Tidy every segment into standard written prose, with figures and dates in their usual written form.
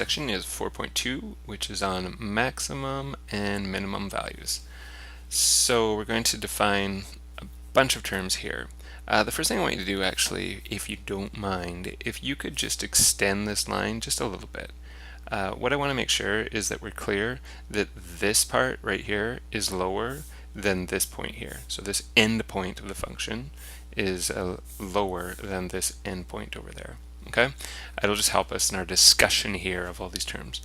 section is 4.2, which is on maximum and minimum values. So we're going to define a bunch of terms here. The first thing I want you to do, actually, if you don't mind, if you could just extend this line just a little bit. What I want to make sure is that we're clear that this part right here is lower than this point here. So this end point of the function is lower than this end point over there. Okay? It'll just help us in our discussion here of all these terms.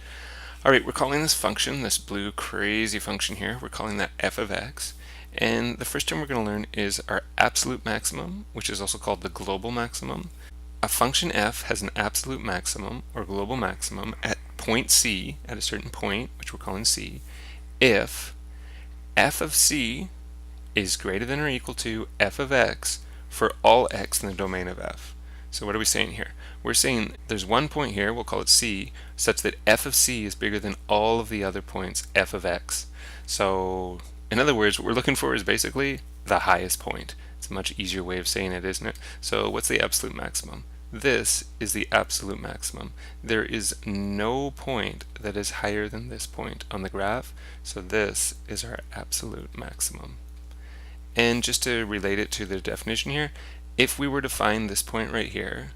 All right, we're calling this function, this blue crazy function here, we're calling that f of x. And the first term we're going to learn is our absolute maximum, which is also called the global maximum. A function f has an absolute maximum or global maximum at point c, at a certain point, which we're calling c, if f of c is greater than or equal to f of x for all x in the domain of f. So what are we saying here? We're saying there's one point here, we'll call it c, such that f of c is bigger than all of the other points f of x. So in other words, what we're looking for is basically the highest point. It's a much easier way of saying it, isn't it? So what's the absolute maximum? This is the absolute maximum. There is no point that is higher than this point on the graph, so this is our absolute maximum. And just to relate it to the definition here, if we were to find this point right here,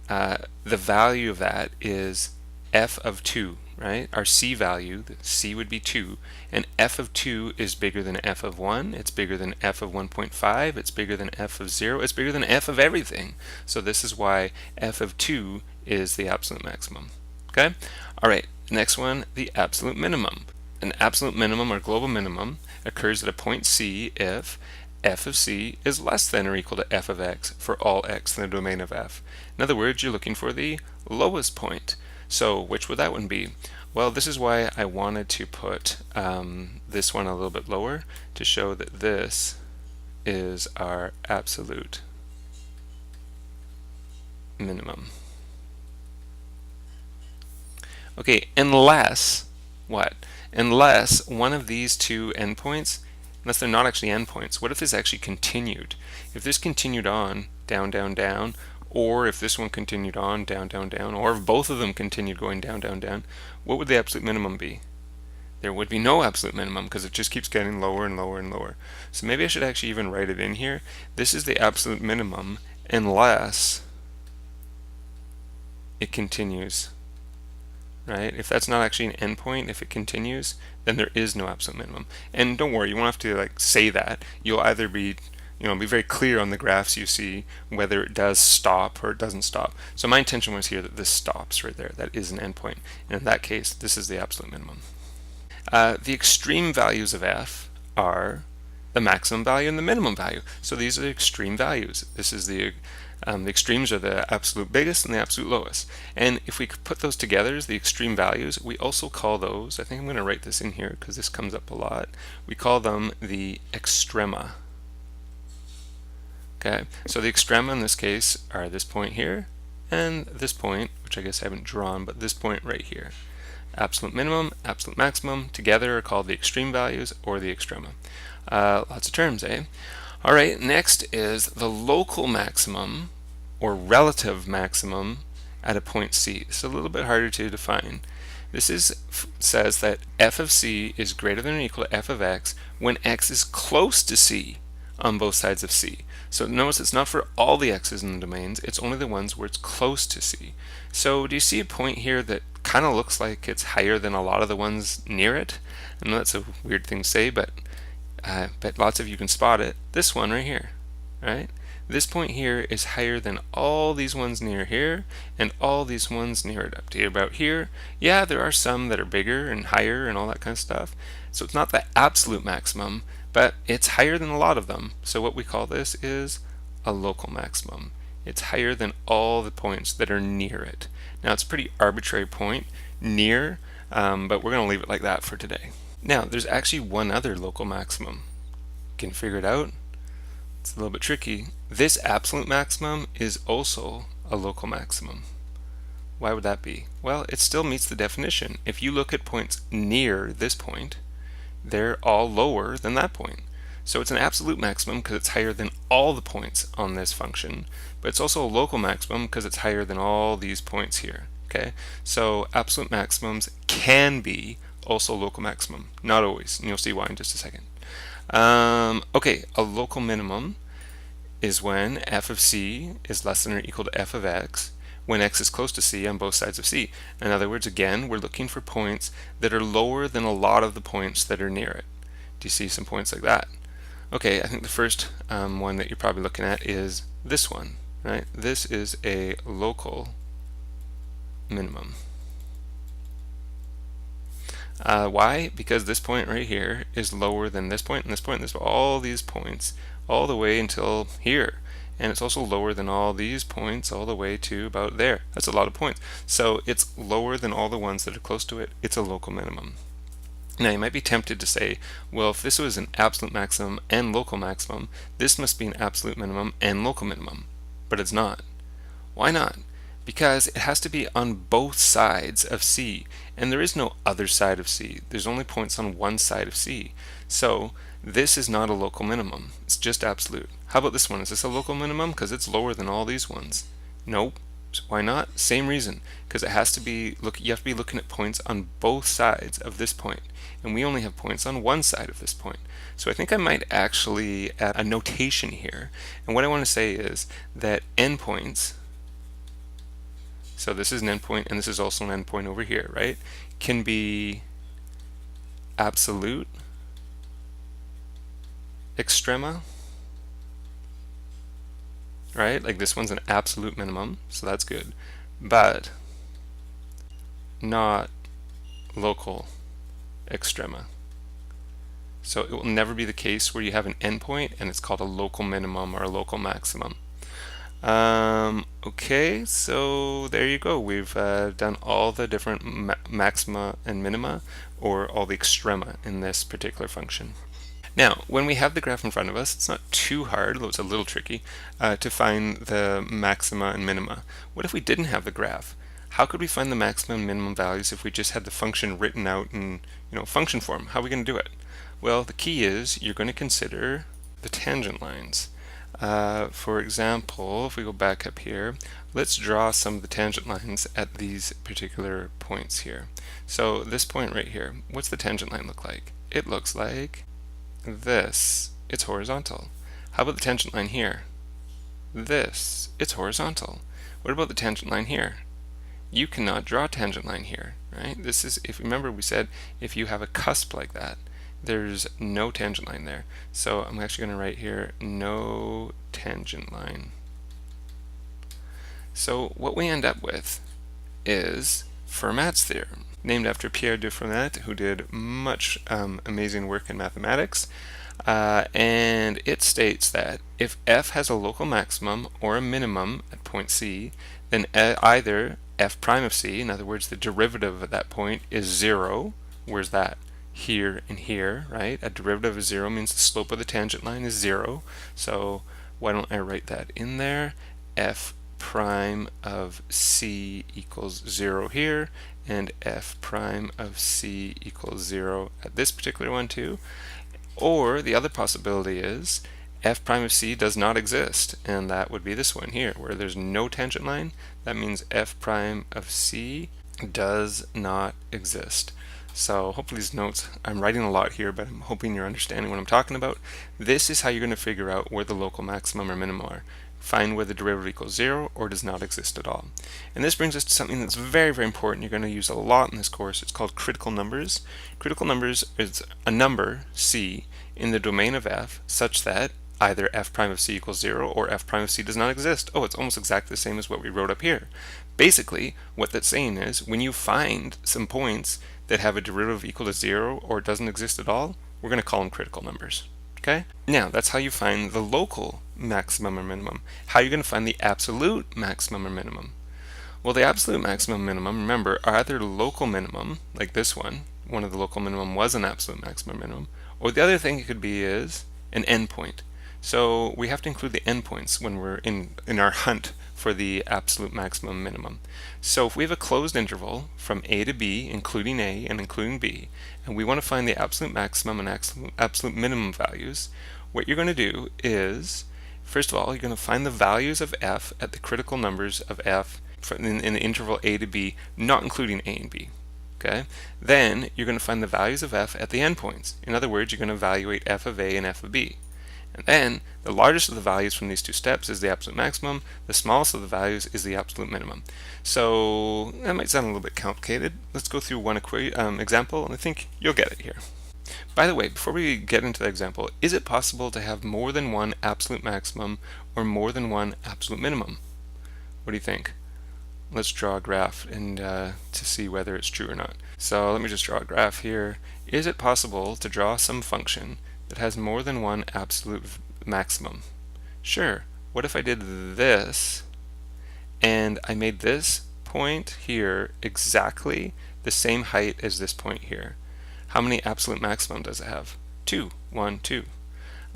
the value of that is f of 2, right? Our c value, the c would be 2, and f of 2 is bigger than f of 1, it's bigger than f of 1.5, it's bigger than f of 0, it's bigger than f of everything. So this is why f of 2 is the absolute maximum. Okay? All right, next one, the absolute minimum. An absolute minimum or global minimum occurs at a point c if f of c is less than or equal to f of x for all x in the domain of f. In other words, you're looking for the lowest point. So which would that one be? Well, this is why I wanted to put this one a little bit lower to show that this is our absolute minimum. Okay, unless what? Unless one of these two endpoints, unless they're not actually endpoints, what if this actually continued? If this continued on, down, down, down, or if this one continued on, down, down, down, or if both of them continued going down, down, down, what would the absolute minimum be? There would be no absolute minimum because it just keeps getting lower and lower and lower. So maybe I should actually even write it in here. This is the absolute minimum unless it continues. Right? If that's not actually an endpoint, if it continues, then there is no absolute minimum. And don't worry, you won't have to like say that. You'll either be be very clear on the graphs you see whether it does stop or it doesn't stop. So my intention was here that this stops right there. That is an endpoint. And in that case, this is the absolute minimum. The extreme values of f are the maximum value and the minimum value. So these are the extreme values. This is the extremes are the absolute biggest and the absolute lowest. And if we could put those together as the extreme values, we also call those, I think I'm going to write this in here because this comes up a lot, we call them the extrema. Okay, so the extrema in this case are this point here and this point, which I guess I haven't drawn, but this point right here. Absolute minimum, absolute maximum together are called the extreme values or the extrema. Lots of terms, eh? All right, next is the local maximum or relative maximum at a point C. It's a little bit harder to define. This says that f of c is greater than or equal to f of x when x is close to c on both sides of c. So notice it's not for all the x's in the domains, it's only the ones where it's close to c. So do you see a point here that kind of looks like it's higher than a lot of the ones near it? I know that's a weird thing to say, but lots of you can spot it. This one right here, right? This point here is higher than all these ones near here and all these ones near it up to about here. Yeah, there are some that are bigger and higher and all that kind of stuff. So it's not the absolute maximum, but it's higher than a lot of them. So what we call this is a local maximum. It's higher than all the points that are near it. Now it's a pretty arbitrary point, near, but we're going to leave it like that for today. Now, there's actually one other local maximum. Can you figure it out? It's a little bit tricky. This absolute maximum is also a local maximum. Why would that be? Well, it still meets the definition. If you look at points near this point, they're all lower than that point. So it's an absolute maximum because it's higher than all the points on this function, but it's also a local maximum because it's higher than all these points here. Okay, so absolute maximums can be also local maximum, not always, and you'll see why in just a second. Okay, a local minimum is when f of c is less than or equal to f of x when x is close to c on both sides of c. In other words, again, we're looking for points that are lower than a lot of the points that are near it. Do you see some points like that? Okay, I think the first one that you're probably looking at is this one, right? This is a local minimum. Why? Because this point right here is lower than this point and this point and this, all these points all the way until here. And it's also lower than all these points all the way to about there. That's a lot of points. So it's lower than all the ones that are close to it. It's a local minimum. Now you might be tempted to say, well, if this was an absolute maximum and local maximum, this must be an absolute minimum and local minimum. But it's not. Why not? Because it has to be on both sides of C, and there is no other side of C. There's only points on one side of C. So this is not a local minimum. It's just absolute. How about this one? Is this a local minimum? Because it's lower than all these ones. Nope. Why not? Same reason. Because it has to be, you have to be looking at points on both sides of this point, and we only have points on one side of this point. So I think I might actually add a notation here, and what I want to say is that endpoints, so this is an endpoint and this is also an endpoint over here, right, can be absolute extrema, right? Like this one's an absolute minimum, so that's good, but not local extrema. So it will never be the case where you have an endpoint and it's called a local minimum or a local maximum. Okay, so there you go. We've done all the different maxima and minima, or all the extrema in this particular function. Now, when we have the graph in front of us, it's not too hard, although it's a little tricky, to find the maxima and minima. What if we didn't have the graph? How could we find the maximum and minimum values if we just had the function written out in function form? How are we going to do it? Well, the key is you're going to consider the tangent lines. For example, if we go back up here, let's draw some of the tangent lines at these particular points here. So this point right here, what's the tangent line look like? It looks like this. It's horizontal. How about the tangent line here? This. It's horizontal. What about the tangent line here? You cannot draw a tangent line here, right? This is, if you remember, we said if you have a cusp like that, there's no tangent line there. So I'm actually going to write here no tangent line. So what we end up with is Fermat's theorem, named after Pierre de Fermat, who did much amazing work in mathematics. And it states that if f has a local maximum or a minimum at point C, then either f prime of C, in other words, the derivative at that point, is 0. Where's that? Here and here, right? A derivative of 0 means the slope of the tangent line is 0. So why don't I write that in there? F prime of C equals 0 here, and f prime of C equals 0 at this particular one too. Or the other possibility is f prime of C does not exist, and that would be this one here, where there's no tangent line. That means f prime of C does not exist. So hopefully these notes, I'm writing a lot here, but I'm hoping you're understanding what I'm talking about. This is how you're going to figure out where the local maximum or minimum are. Find where the derivative equals 0 or does not exist at all. And this brings us to something that's very, very important. You're going to use a lot in this course. It's called critical numbers. Critical numbers is a number, C, in the domain of f such that either f prime of C equals 0 or f prime of C does not exist. Oh, it's almost exactly the same as what we wrote up here. Basically, what that's saying is when you find some points that have a derivative equal to 0 or doesn't exist at all, we're going to call them critical numbers. Okay? Now, that's how you find the local maximum or minimum. How are you going to find the absolute maximum or minimum? Well, the absolute maximum minimum, remember, are either local minimum, like this one of the local minimum was an absolute maximum or minimum, or the other thing it could be is an endpoint. So we have to include the endpoints when we're in our hunt for the absolute maximum minimum. So if we have a closed interval from A to B, including A and including B, and we want to find the absolute maximum and absolute minimum values, what you're going to do is, first of all, you're going to find the values of f at the critical numbers of f in the interval a to b, not including a and b. Okay? Then you're going to find the values of f at the endpoints. In other words, you're going to evaluate f of a and f of b. And then the largest of the values from these two steps is the absolute maximum. The smallest of the values is the absolute minimum. So that might sound a little bit complicated. Let's go through one example, and I think you'll get it here. By the way, before we get into the example, is it possible to have more than one absolute maximum or more than one absolute minimum? What do you think? Let's draw a graph and to see whether it's true or not. So let me just draw a graph here. Is it possible to draw some function that has more than one absolute maximum? Sure. What if I did this and I made this point here exactly the same height as this point here? How many absolute maximum does it have? 2. 1, 2.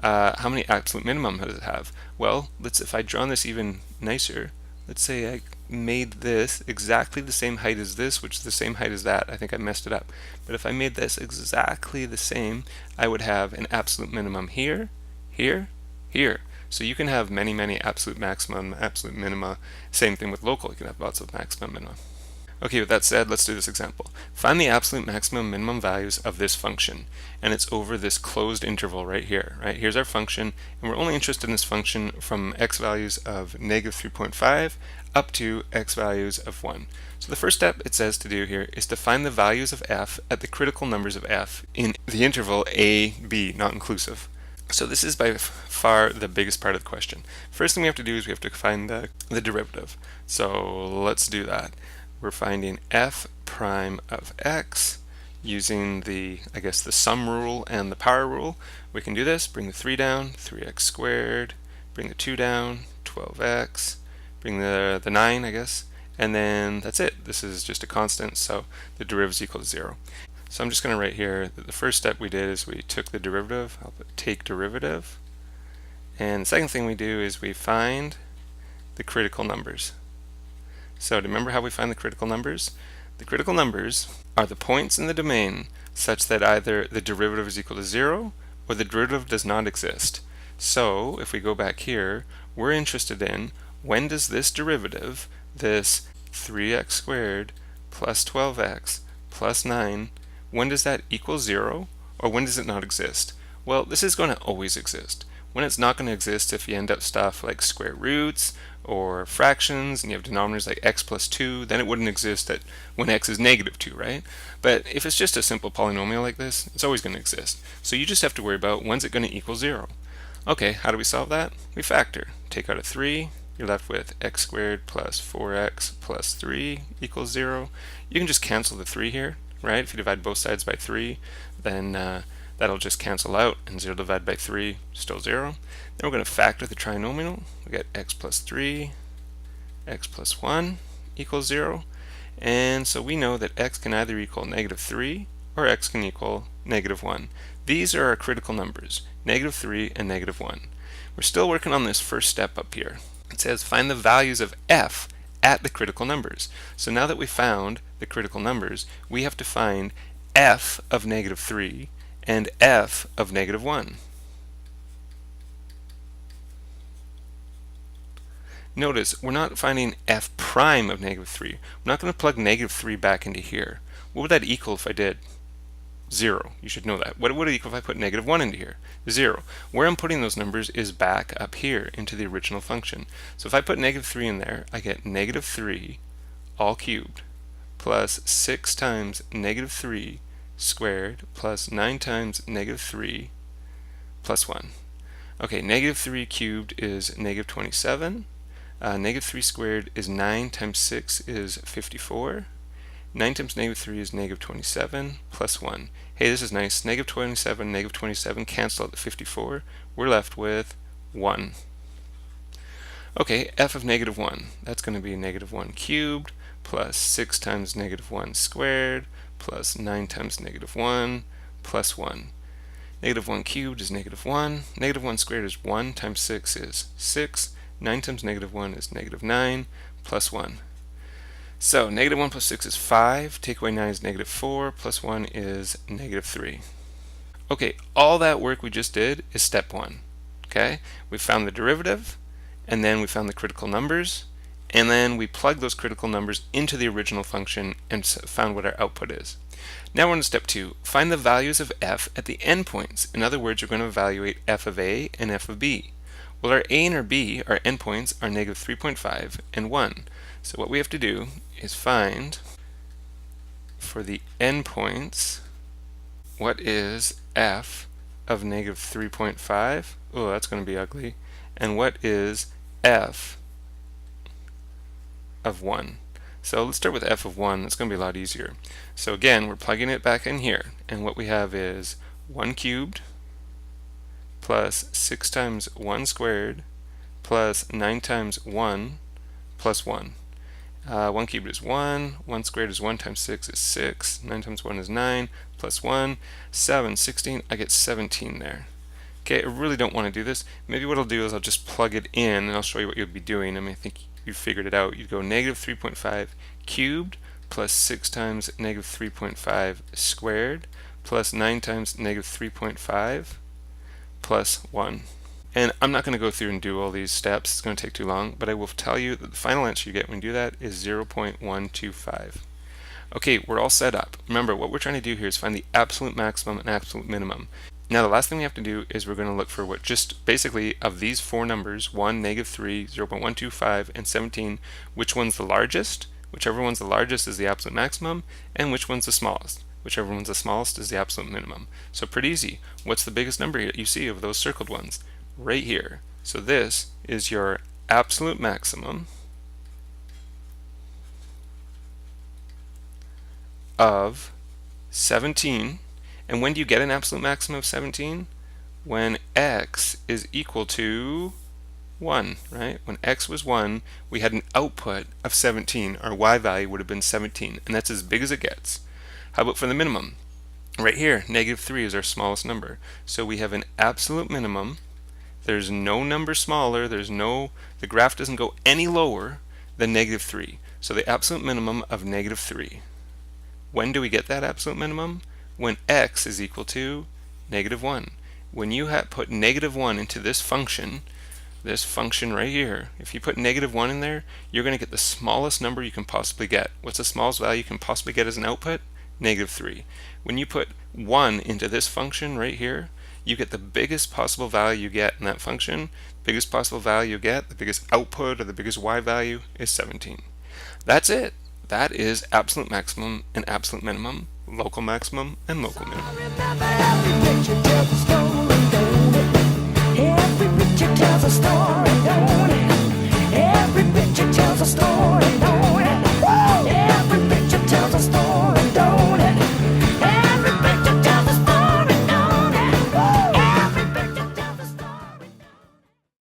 How many absolute minimum does it have? Well, if I draw this even nicer, let's say I made this exactly the same height as this, which is the same height as that. I think I messed it up. But if I made this exactly the same, I would have an absolute minimum here, here, here. So you can have many, many absolute maximum, absolute minima. Same thing with local. You can have lots of maximum, minima. Okay, with that said, let's do this example. Find the absolute maximum minimum values of this function, and it's over this closed interval right here. Right, here's our function, and we're only interested in this function from x values of negative 3.5 up to x values of 1. So the first step it says to do here is to find the values of f at the critical numbers of f in the interval a, b, not inclusive. So this is by far the biggest part of the question. First thing we have to do is we have to find the derivative. So let's do that. We're finding f prime of x using the sum rule and the power rule. We can do this. Bring the 3 down, 3x squared. Bring the 2 down, 12x. Bring the 9, I guess. And then that's it. This is just a constant, so the derivative is equal to 0. So I'm just going to write here that the first step we did is we took the derivative. I'll put take derivative. And the second thing we do is we find the critical numbers. So to remember how we find the critical numbers? The critical numbers are the points in the domain such that either the derivative is equal to 0 or the derivative does not exist. So if we go back here, we're interested in when does this derivative, this 3x squared plus 12x plus 9, when does that equal 0 or when does it not exist? Well, this is going to always exist. When it's not going to exist if you end up stuff like square roots or fractions and you have denominators like x plus 2, then it wouldn't exist when x is negative 2, right? But if it's just a simple polynomial like this, it's always going to exist. So you just have to worry about when's it going to equal 0. Okay, how do we solve that? We factor. Take out a 3, you're left with x squared plus 4x plus 3 equals 0. You can just cancel the 3 here, right? If you divide both sides by 3, then that'll just cancel out, and 0 divided by 3, still 0. Then we're going to factor the trinomial. We get x plus 3, x plus 1 equals 0. And so we know that x can either equal negative 3 or x can equal negative 1. These are our critical numbers, negative 3 and negative 1. We're still working on this first step up here. It says find the values of f at the critical numbers. So now that we found the critical numbers, we have to find f of negative 3 and f of negative 1. Notice we're not finding f prime of negative 3. We're not going to plug negative 3 back into here. What would that equal if I did? 0. You should know that. What would it equal if I put negative 1 into here? 0. Where I'm putting those numbers is back up here into the original function. So if I put negative 3 in there, I get negative 3 all cubed plus 6 times negative 3 squared plus 9 times negative 3 plus 1. Okay, negative 3 cubed is negative 27. Negative 3 squared is 9 times 6 is 54. 9 times negative 3 is negative 27 plus 1. Hey, this is nice. Negative 27 cancel out the 54. We're left with 1. Okay, f of negative 1. That's going to be negative 1 cubed plus 6 times negative 1 squared plus 9 times negative 1 plus 1. Negative 1 cubed is negative 1. Negative 1 squared is 1 times 6 is 6. 9 times negative 1 is negative 9 plus 1. So negative 1 plus 6 is 5. Take away 9 is negative 4 plus 1 is negative 3. Okay, all that work we just did is step 1. Okay, we found the derivative, and then we found the critical numbers, and then we plug those critical numbers into the original function and found what our output is. Now we're on step 2. Find the values of f at the endpoints. In other words, we're going to evaluate f of a and f of b. Well, our a and our b, our endpoints, are negative 3.5 and 1. So what we have to do is find, for the endpoints, what is f of negative 3.5? Oh, that's going to be ugly. And what is f of 1? So let's start with f of 1. That's going to be a lot easier. So again, we're plugging it back in here. And what we have is 1 cubed plus 6 times 1 squared plus 9 times 1 plus 1. 1 cubed is 1, 1 squared is 1 times 6 is 6, 9 times 1 is 9, plus 1, 7, 16, I get 17 there. Okay, I really don't want to do this. Maybe what I'll do is I'll just plug it in and I'll show you what you'll be doing. I mean, I think you figured it out. You'd go negative 3.5 cubed plus 6 times negative 3.5 squared plus 9 times negative 3.5 plus 1. And I'm not going to go through and do all these steps, it's going to take too long, but I will tell you that the final answer you get when you do that is 0.125. Okay, we're all set up. Remember, what we're trying to do here is find the absolute maximum and absolute minimum. Now the last thing we have to do is we're going to look for what just basically of these four numbers, 1, negative 3, 0.125, and 17, which one's the largest? Whichever one's the largest is the absolute maximum, and which one's the smallest? Whichever one's the smallest is the absolute minimum. So pretty easy. What's the biggest number you see of those circled ones? Right here. So this is your absolute maximum of 17. And when do you get an absolute maximum of 17? When x is equal to 1, right? When x was 1, we had an output of 17. Our y value would have been 17, and that's as big as it gets. How about for the minimum? Right here, negative 3 is our smallest number. So we have an absolute minimum. There's no number smaller, the graph doesn't go any lower than negative 3. So the absolute minimum of negative 3. When do we get that absolute minimum? When x is equal to negative 1. When you put negative 1 into this function right here, if you put negative 1 in there, you're going to get the smallest number you can possibly get. What's the smallest value you can possibly get as an output? Negative 3. When you put 1 into this function right here, you get the biggest possible value you get in that function. Biggest possible value you get, the biggest output or the biggest y value is 17. That's it. That is absolute maximum and absolute minimum, local maximum and local minimum.